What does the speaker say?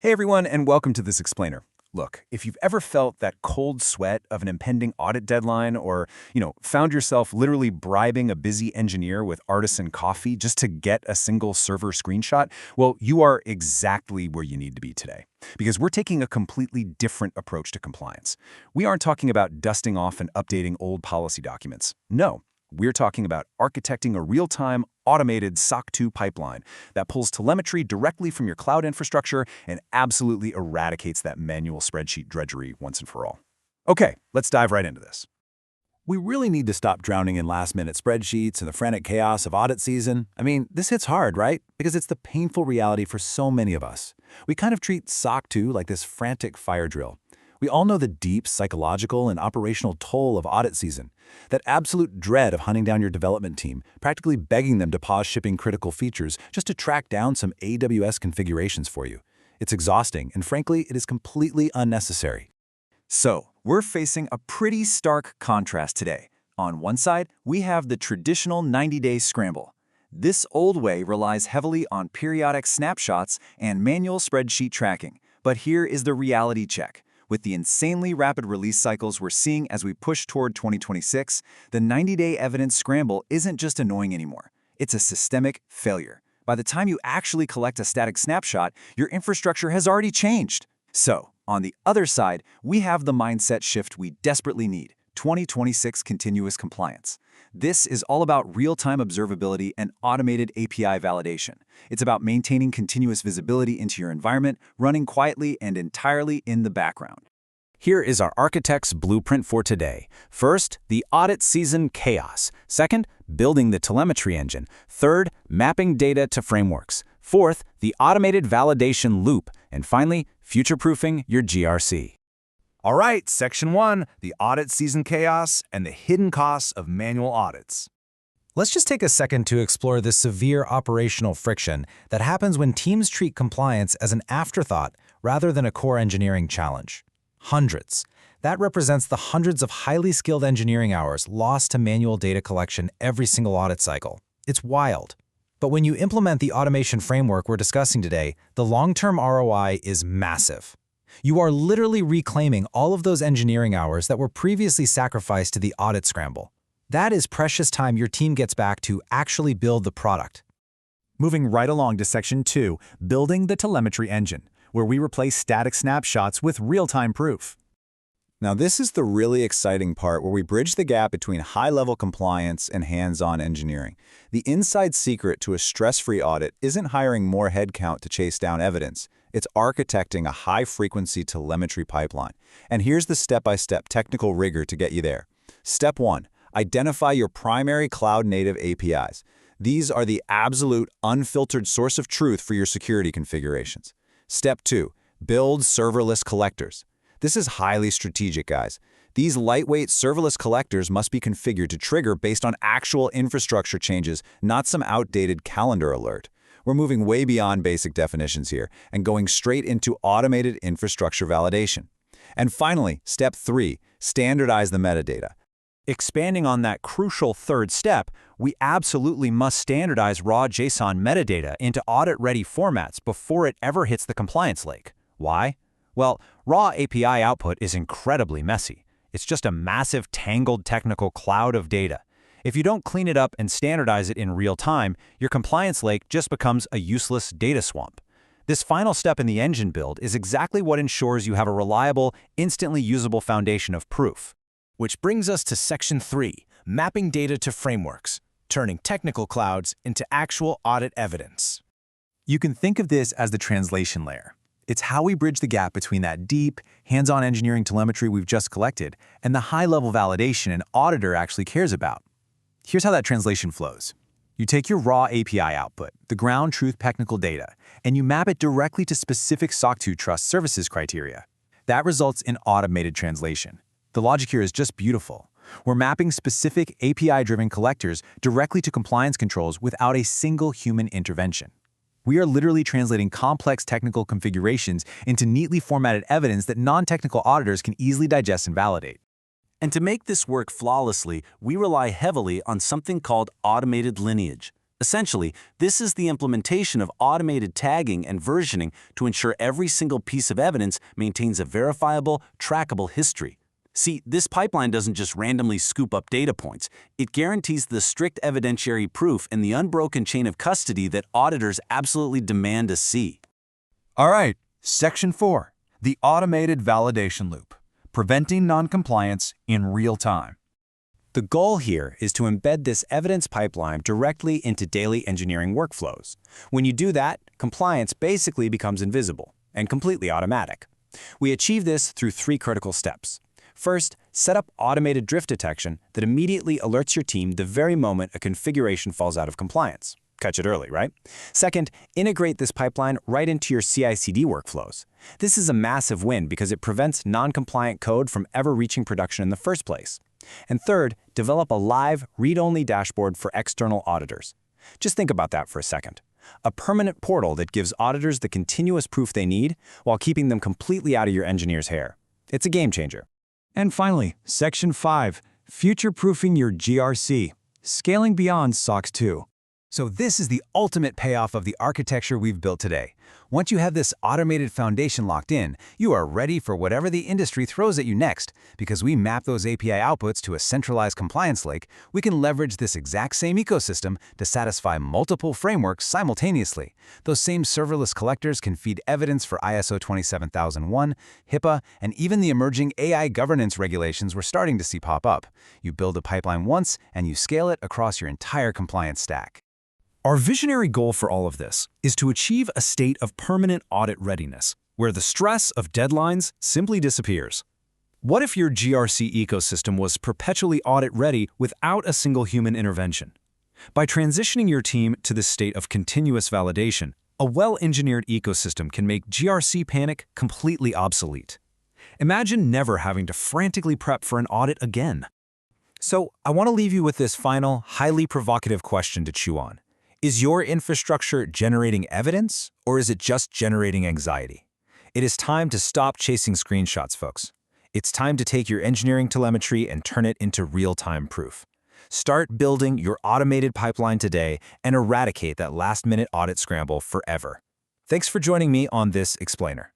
Hey everyone, and welcome to this explainer. Look, if you've ever felt that cold sweat of an impending audit deadline or, found yourself literally bribing a busy engineer with artisan coffee just to get a single server screenshot, well, you are exactly where you need to be today. Because we're taking a completely different approach to compliance. We aren't talking about dusting off and updating old policy documents. No. We're talking about architecting a real-time, automated SOC 2 pipeline that pulls telemetry directly from your cloud infrastructure and absolutely eradicates that manual spreadsheet drudgery once and for all. Okay, let's dive right into this. We really need to stop drowning in last-minute spreadsheets and the frantic chaos of audit season. I mean, this hits hard, right? Because it's the painful reality for so many of us. We kind of treat SOC 2 like this frantic fire drill. We all know the deep psychological and operational toll of audit season, that absolute dread of hunting down your development team, practically begging them to pause shipping critical features just to track down some AWS configurations for you. It's exhausting, and frankly, it is completely unnecessary. So, we're facing a pretty stark contrast today. On one side, we have the traditional 90-day scramble. This old way relies heavily on periodic snapshots and manual spreadsheet tracking. But here is the reality check. With the insanely rapid release cycles we're seeing as we push toward 2026, the 90-day evidence scramble isn't just annoying anymore. It's a systemic failure. By the time you actually collect a static snapshot, your infrastructure has already changed. So, on the other side, we have the mindset shift we desperately need: 2026 continuous compliance. This is all about real-time observability and automated API validation. It's about maintaining continuous visibility into your environment, running quietly and entirely in the background. Here is our architect's blueprint for today. First, the audit season chaos. Second, building the telemetry engine. Third, mapping data to frameworks. Fourth, the automated validation loop. And finally, future-proofing your GRC. All right, Section 1, the audit season chaos and the hidden costs of manual audits. Let's just take a second to explore the severe operational friction that happens when teams treat compliance as an afterthought rather than a core engineering challenge. Hundreds. That represents the hundreds of highly skilled engineering hours lost to manual data collection every single audit cycle. It's wild. But when you implement the automation framework we're discussing today, the long-term ROI is massive. You are literally reclaiming all of those engineering hours that were previously sacrificed to the audit scramble. That is precious time your team gets back to actually build the product. Moving right along to Section 2, building the telemetry engine, where we replace static snapshots with real-time proof. Now, this is the really exciting part where we bridge the gap between high-level compliance and hands-on engineering. The inside secret to a stress-free audit isn't hiring more headcount to chase down evidence. It's architecting a high-frequency telemetry pipeline. And here's the step-by-step technical rigor to get you there. Step 1. Identify your primary cloud-native APIs. These are the absolute, unfiltered source of truth for your security configurations. Step 2. Build serverless collectors. This is highly strategic, guys. These lightweight serverless collectors must be configured to trigger based on actual infrastructure changes, not some outdated calendar alert. We're moving way beyond basic definitions here and going straight into automated infrastructure validation. And finally, Step 3, standardize the metadata. Expanding on that crucial third step, we absolutely must standardize raw JSON metadata into audit-ready formats before it ever hits the compliance lake. Why? Well, raw API output is incredibly messy. It's just a massive, tangled technical cloud of data. If you don't clean it up and standardize it in real time, your compliance lake just becomes a useless data swamp. This final step in the engine build is exactly what ensures you have a reliable, instantly usable foundation of proof. Which brings us to Section 3, mapping data to frameworks, turning technical clouds into actual audit evidence. You can think of this as the translation layer. It's how we bridge the gap between that deep, hands-on engineering telemetry we've just collected and the high-level validation an auditor actually cares about. Here's how that translation flows. You take your raw API output, the ground truth technical data, and you map it directly to specific SOC 2 trust services criteria. That results in automated translation. The logic here is just beautiful. We're mapping specific API-driven collectors directly to compliance controls without a single human intervention. We are literally translating complex technical configurations into neatly formatted evidence that non-technical auditors can easily digest and validate. And to make this work flawlessly, we rely heavily on something called automated lineage. Essentially, this is the implementation of automated tagging and versioning to ensure every single piece of evidence maintains a verifiable, trackable history. See, this pipeline doesn't just randomly scoop up data points. It guarantees the strict evidentiary proof and the unbroken chain of custody that auditors absolutely demand to see. All right, Section 4, the automated validation loop, preventing noncompliance in real time. The goal here is to embed this evidence pipeline directly into daily engineering workflows. When you do that, compliance basically becomes invisible and completely automatic. We achieve this through 3 critical steps. First, set up automated drift detection that immediately alerts your team the very moment a configuration falls out of compliance. Catch it early, right? Second, integrate this pipeline right into your CI/CD workflows. This is a massive win because it prevents non-compliant code from ever reaching production in the first place. And third, develop a live, read-only dashboard for external auditors. Just think about that for a second. A permanent portal that gives auditors the continuous proof they need while keeping them completely out of your engineer's hair. It's a game changer. And finally, Section 5, future-proofing your GRC, scaling beyond SOC 2. So this is the ultimate payoff of the architecture we've built today. Once you have this automated foundation locked in, you are ready for whatever the industry throws at you next. Because we map those API outputs to a centralized compliance lake, we can leverage this exact same ecosystem to satisfy multiple frameworks simultaneously. Those same serverless collectors can feed evidence for ISO 27001, HIPAA, and even the emerging AI governance regulations we're starting to see pop up. You build a pipeline once, and you scale it across your entire compliance stack. Our visionary goal for all of this is to achieve a state of permanent audit readiness, where the stress of deadlines simply disappears. What if your GRC ecosystem was perpetually audit-ready without a single human intervention? By transitioning your team to this state of continuous validation, a well-engineered ecosystem can make GRC panic completely obsolete. Imagine never having to frantically prep for an audit again. So I want to leave you with this final, highly provocative question to chew on. Is your infrastructure generating evidence, or is it just generating anxiety? It is time to stop chasing screenshots, folks. It's time to take your engineering telemetry and turn it into real-time proof. Start building your automated pipeline today and eradicate that last-minute audit scramble forever. Thanks for joining me on this explainer.